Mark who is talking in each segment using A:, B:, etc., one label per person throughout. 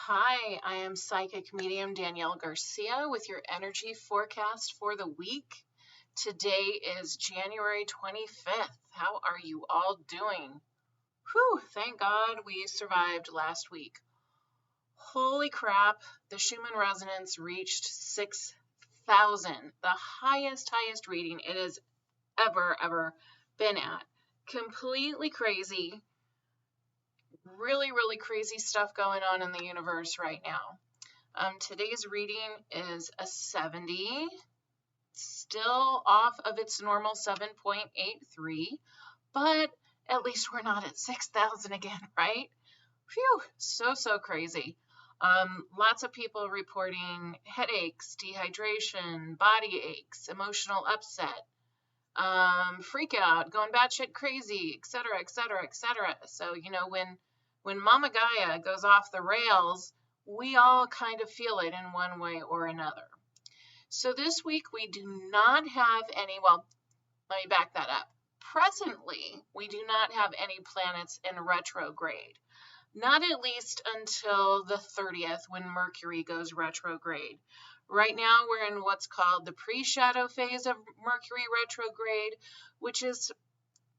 A: Hi, I am psychic medium Danielle Garcia with your energy forecast for the week. Today is January 25th. How are you all doing? Whew, thank God we survived last week. Holy crap, the Schumman Resonance reached 6,000, the highest reading it has ever been at. Completely crazy. Really crazy stuff going on in the universe right now. Today's reading is a 70, still off of its normal 7.83, but at least we're not at 6,000 again, right? Phew, so crazy. Lots of people reporting headaches, dehydration, body aches, emotional upset, freak out, going batshit crazy, etc. So, when Mama Gaia goes off the rails, we all kind of feel it in one way or another. So this week we do not have any, well, let me back that up. Presently, we do not have any planets in retrograde. Not at least until the 30th when Mercury goes retrograde. Right now we're in what's called the pre-shadow phase of Mercury retrograde, which is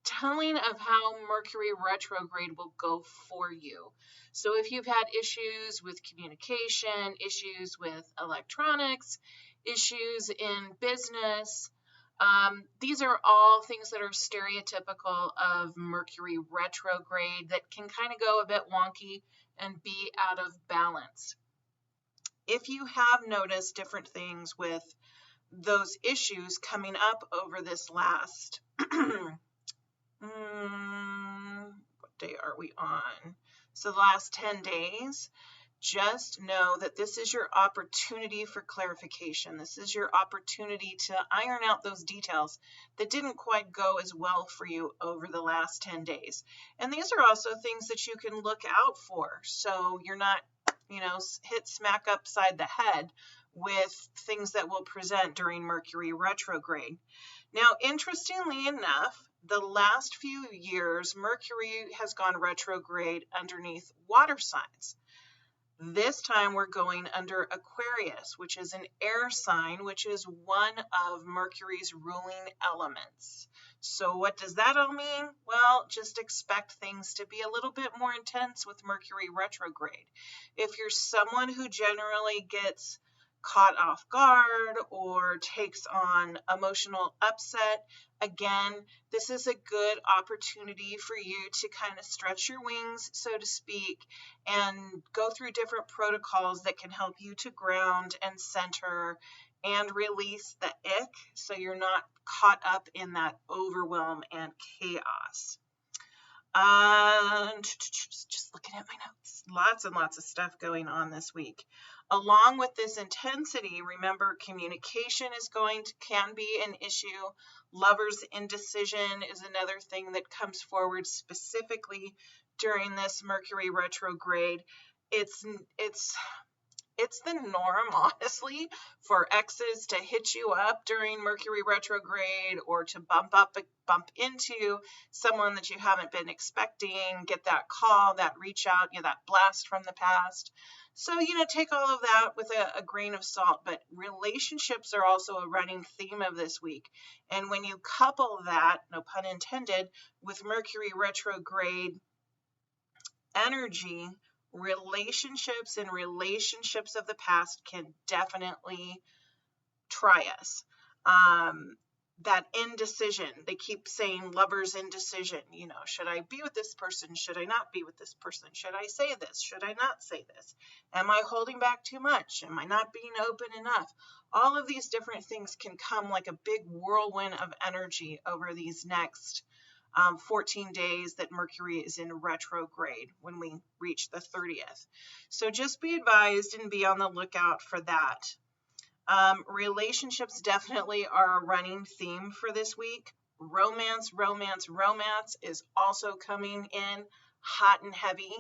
A: telling of how Mercury retrograde will go for you. So if you've had issues with communication, issues with electronics, issues in business, these are all things that are stereotypical of Mercury retrograde that can kind of go a bit wonky and be out of balance. If you have noticed different things with those issues coming up over this last what day are we on? So the last 10 days, just know that this is your opportunity for clarification. This is your opportunity to iron out those details that didn't quite go as well for you over the last 10 days. And these are also things that you can look out for. So you're not, hit smack upside the head with things that will present during Mercury retrograde. Now, interestingly enough, the last few years, Mercury has gone retrograde underneath water signs. This time we're going under Aquarius, which is an air sign, which is one of Mercury's ruling elements. So what does that all mean? Well, just expect things to be a little bit more intense with Mercury retrograde. If you're someone who generally gets caught off guard or takes on emotional upset, again, this is a good opportunity for you to kind of stretch your wings, so to speak, and go through different protocols that can help you to ground and center and release the ick so you're not caught up in that overwhelm and chaos. Just looking at my notes, lots and lots of stuff going on this week. Along with this intensity, remember, communication can be an issue. Lovers' indecision is another thing that comes forward specifically during this Mercury retrograde. It's the norm, honestly, for exes to hit you up during Mercury retrograde or to bump into someone that you haven't been expecting, get that call, that reach out, that blast from the past. So, take all of that with a grain of salt, but relationships are also a running theme of this week. And when you couple that, no pun intended, with Mercury retrograde energy, relationships and relationships of the past can definitely try us. That indecision, they keep saying lovers' indecision, should I be with this person? Should I not be with this person? Should I say this? Should I not say this? Am I holding back too much? Am I not being open enough? All of these different things can come like a big whirlwind of energy over these next 14 days that Mercury is in retrograde when we reach the 30th. So just be advised and be on the lookout for that. Relationships definitely are a running theme for this week. Romance is also coming in hot and heavy.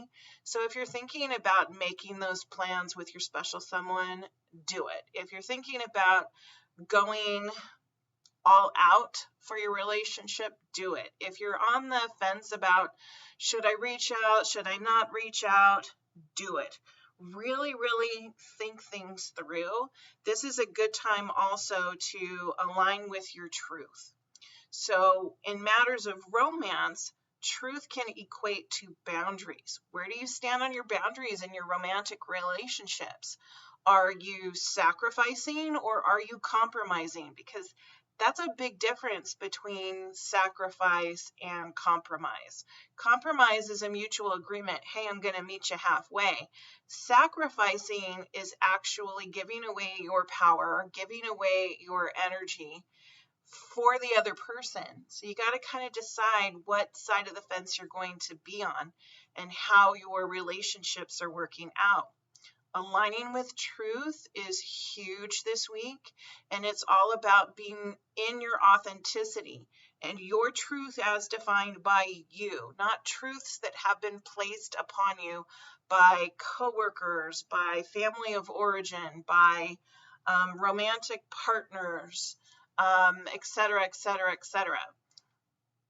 A: So if you're thinking about making those plans with your special someone, do it. If you're thinking about going all out for your relationship, do it. If you're on the fence about should I reach out, should I not reach out, do it. really, really think things through. This is a good time also to align with your truth. So in matters of romance, truth can equate to boundaries. Where do you stand on your boundaries in your romantic relationships? Are you sacrificing or are you compromising? Because that's a big difference between sacrifice and compromise. Compromise is a mutual agreement. Hey, I'm going to meet you halfway. Sacrificing is actually giving away your power, giving away your energy for the other person. So you got to kind of decide what side of the fence you're going to be on and how your relationships are working out. Aligning with truth is huge this week, and it's all about being in your authenticity and your truth as defined by you, not truths that have been placed upon you by coworkers, by family of origin, by romantic partners, etc., etc., etc.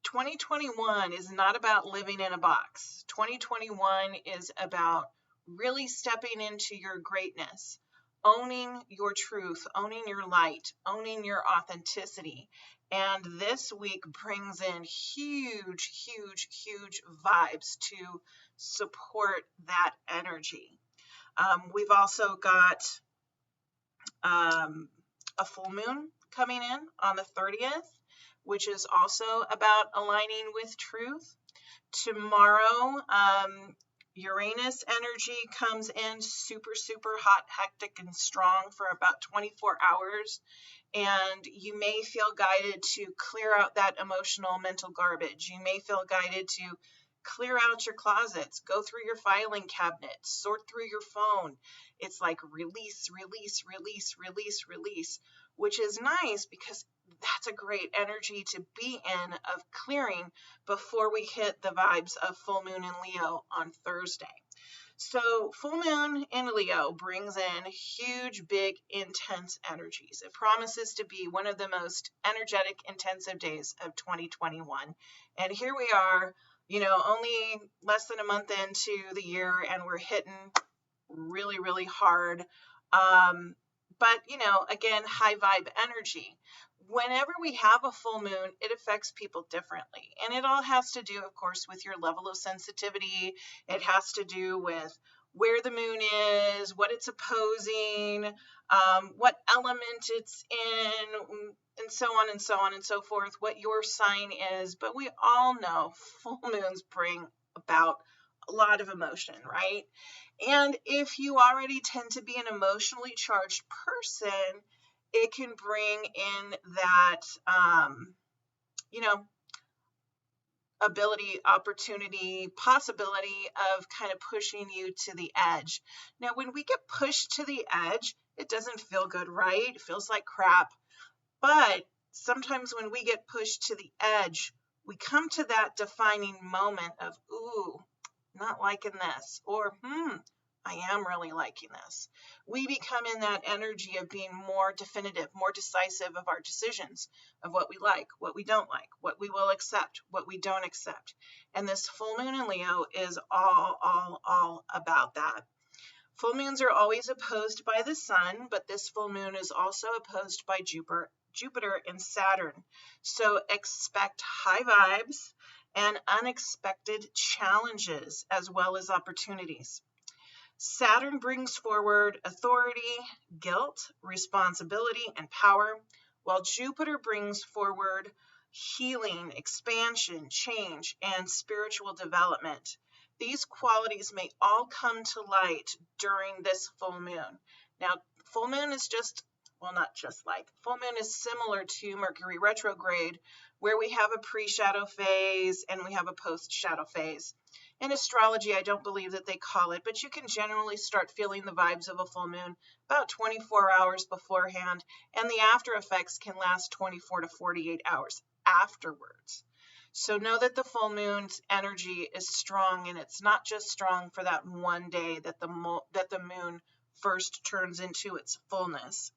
A: 2021 is not about living in a box. 2021 is about really stepping into your greatness, owning your truth, owning your light, owning your authenticity. And this week brings in huge, huge, huge vibes to support that energy. We've also got a full moon coming in on the 30th, which is also about aligning with truth. Tomorrow, Uranus energy comes in super, super hot, hectic, and strong for about 24 hours. And you may feel guided to clear out that emotional mental garbage. You may feel guided to clear out your closets, go through your filing cabinet, sort through your phone. It's like release, release, release, release, release, which is nice because that's a great energy to be in of clearing before we hit the vibes of full moon in Leo on Thursday. So full moon in Leo brings in huge, big, intense energies. It promises to be one of the most energetic, intensive days of 2021. And here we are, only less than a month into the year, and we're hitting really, really hard. But, again, high vibe energy. Whenever we have a full moon, it affects people differently. And it all has to do, of course, with your level of sensitivity. It has to do with where the moon is, what it's opposing, what element it's in, and so on and so on and so forth, what your sign is. But we all know full moons bring about a lot of emotion, right? And if you already tend to be an emotionally charged person, it can bring in that, ability, opportunity, possibility of kind of pushing you to the edge. Now, when we get pushed to the edge, it doesn't feel good, right? It feels like crap. But sometimes when we get pushed to the edge, we come to that defining moment of, ooh, not liking this, or, I am really liking this. We become in that energy of being more definitive, more decisive of our decisions, of what we like, what we don't like, what we will accept, what we don't accept. And this full moon in Leo is all about that. Full moons are always opposed by the sun, but this full moon is also opposed by Jupiter and Saturn. So expect high vibes and unexpected challenges as well as opportunities. Saturn brings forward authority, guilt, responsibility, and power, while Jupiter brings forward healing, expansion, change, and spiritual development. These qualities may all come to light during this full moon. Now, full moon is full moon is similar to Mercury Retrograde, where we have a pre-shadow phase and we have a post-shadow phase. In astrology, I don't believe that they call it, but you can generally start feeling the vibes of a full moon about 24 hours beforehand, and the after effects can last 24 to 48 hours afterwards. So know that the full moon's energy is strong, and it's not just strong for that one day that the moon first turns into its fullness.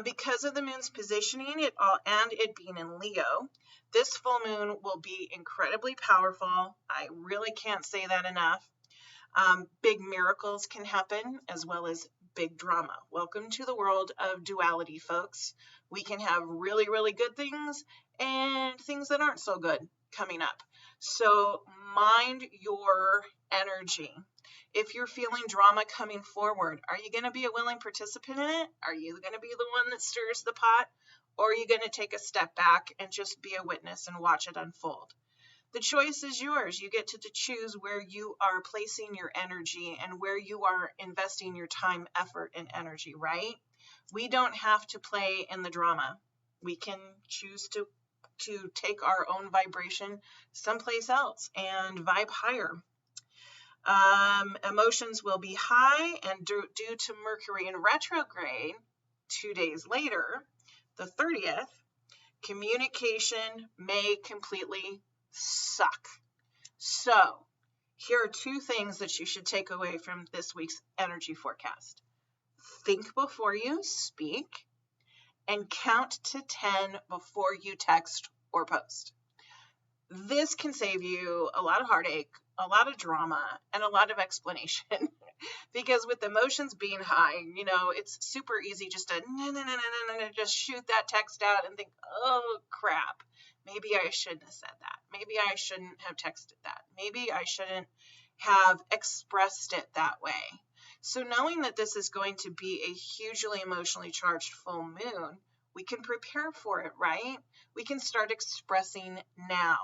A: Because of the moon's positioning and it being in Leo, this full moon will be incredibly powerful. I really can't say that enough. Big miracles can happen as well as big drama. Welcome to the world of duality, folks. We can have really, really good things and things that aren't so good coming up. So mind your energy. If you're feeling drama coming forward, are you going to be a willing participant in it? Are you going to be the one that stirs the pot? Or are you going to take a step back and just be a witness and watch it unfold? The choice is yours. You get to choose where you are placing your energy and where you are investing your time, effort, and energy, right? We don't have to play in the drama. We can choose to take our own vibration someplace else and vibe higher. Emotions will be high, and due to Mercury in retrograde 2 days later, the 30th, communication may completely suck. So here are 2 things that you should take away from this week's energy forecast. Think before you speak, and count to 10 before you text or post. This can save you a lot of heartache, a lot of drama, and a lot of explanation. Because with emotions being high, you know, it's super easy just to just shoot that text out and think, oh crap, maybe I shouldn't have said that. Maybe I shouldn't have texted that. Maybe I shouldn't have expressed it that way. So knowing that this is going to be a hugely emotionally charged full moon, we can prepare for it, right? We can start expressing now.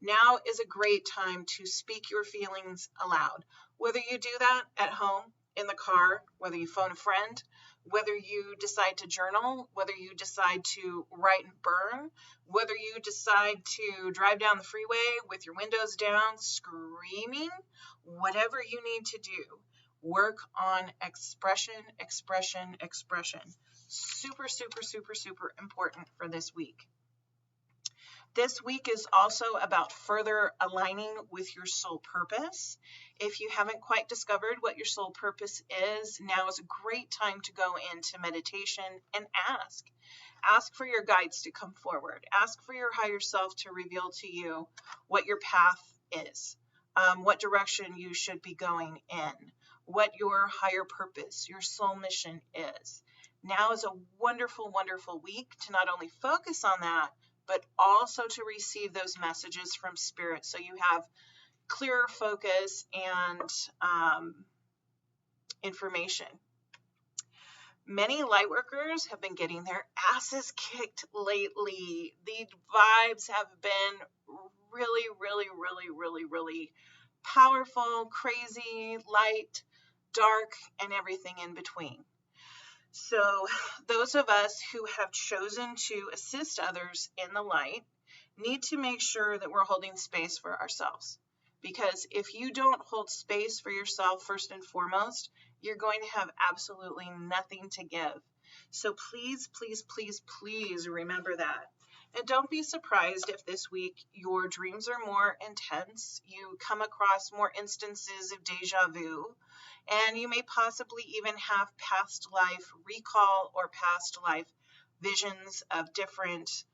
A: Now is a great time to speak your feelings aloud. Whether you do that at home, in the car, whether you phone a friend, whether you decide to journal, whether you decide to write and burn, whether you decide to drive down the freeway with your windows down, screaming, whatever you need to do, work on expression, expression, expression. Super, super, super, super important for this week. This week is also about further aligning with your soul purpose. If you haven't quite discovered what your soul purpose is, now is a great time to go into meditation and ask. Ask for your guides to come forward. Ask for your higher self to reveal to you what your path is, what direction you should be going in, what your higher purpose, your soul mission is. Now is a wonderful, wonderful week to not only focus on that, but also to receive those messages from Spirit so you have clearer focus and information. Many light workers have been getting their asses kicked lately. The vibes have been really, really, really, really, really powerful, crazy, light, dark, and everything in between. So those of us who have chosen to assist others in the light need to make sure that we're holding space for ourselves. Because if you don't hold space for yourself first and foremost, you're going to have absolutely nothing to give. So please, please, please, please remember that. And don't be surprised if this week your dreams are more intense, you come across more instances of deja vu, and you may possibly even have past life recall or past life visions of different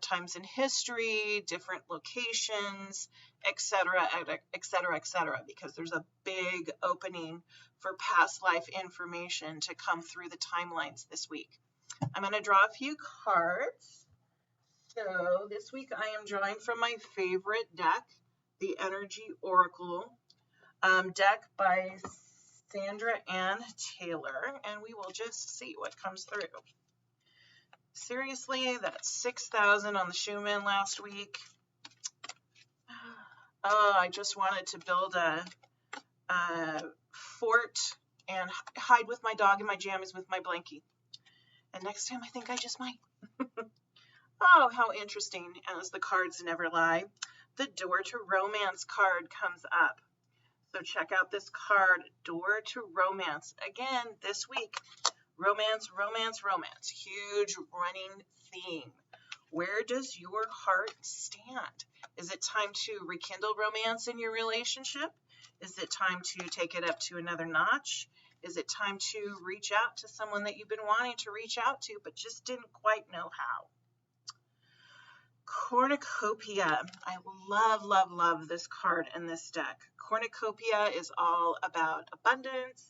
A: times in history, different locations, etc., etc., etc., because there's a big opening for past life information to come through the timelines this week. I'm going to draw a few cards. So this week I am drawing from my favorite deck, the Energy Oracle deck by Sandra Ann Taylor, and we will just see what comes through. Seriously, that's 6,000 on the Schumman last week. Oh, I just wanted to build a fort and hide with my dog in my jammies with my blankie. And next time, I think I just might. Oh, how interesting, as the cards never lie. The Door to Romance card comes up. So check out this card, Door to Romance. Again, this week, romance, romance, romance. Huge running theme. Where does your heart stand? Is it time to rekindle romance in your relationship? Is it time to take it up to another notch? Is it time to reach out to someone that you've been wanting to reach out to but just didn't quite know how? Cornucopia. I love, love, love this card in this deck. Cornucopia is all about abundance.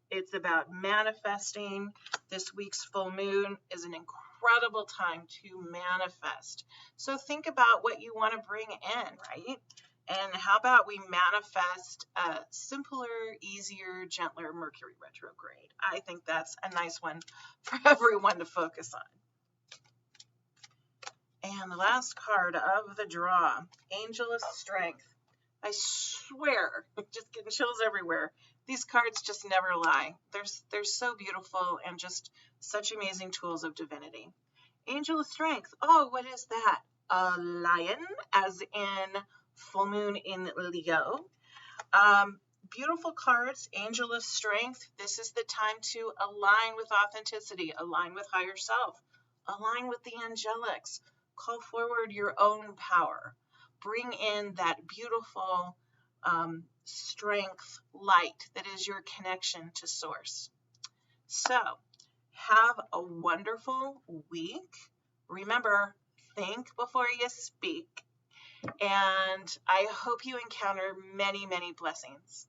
A: It's about manifesting. This week's full moon is an incredible time to manifest. So think about what you want to bring in, right? And how about we manifest a simpler, easier, gentler Mercury retrograde? I think that's a nice one for everyone to focus on. And the last card of the draw, Angel of Strength. I swear, just getting chills everywhere. These cards just never lie. They're so beautiful and just such amazing tools of divinity. Angel of Strength. Oh, what is that? A lion, as in full moon in Leo. Beautiful cards, Angel of Strength. This is the time to align with authenticity, align with higher self, align with the angelics. Call forward your own power. Bring in that beautiful strength light that is your connection to source. So have a wonderful week. Remember, think before you speak. And I hope you encounter many, many blessings.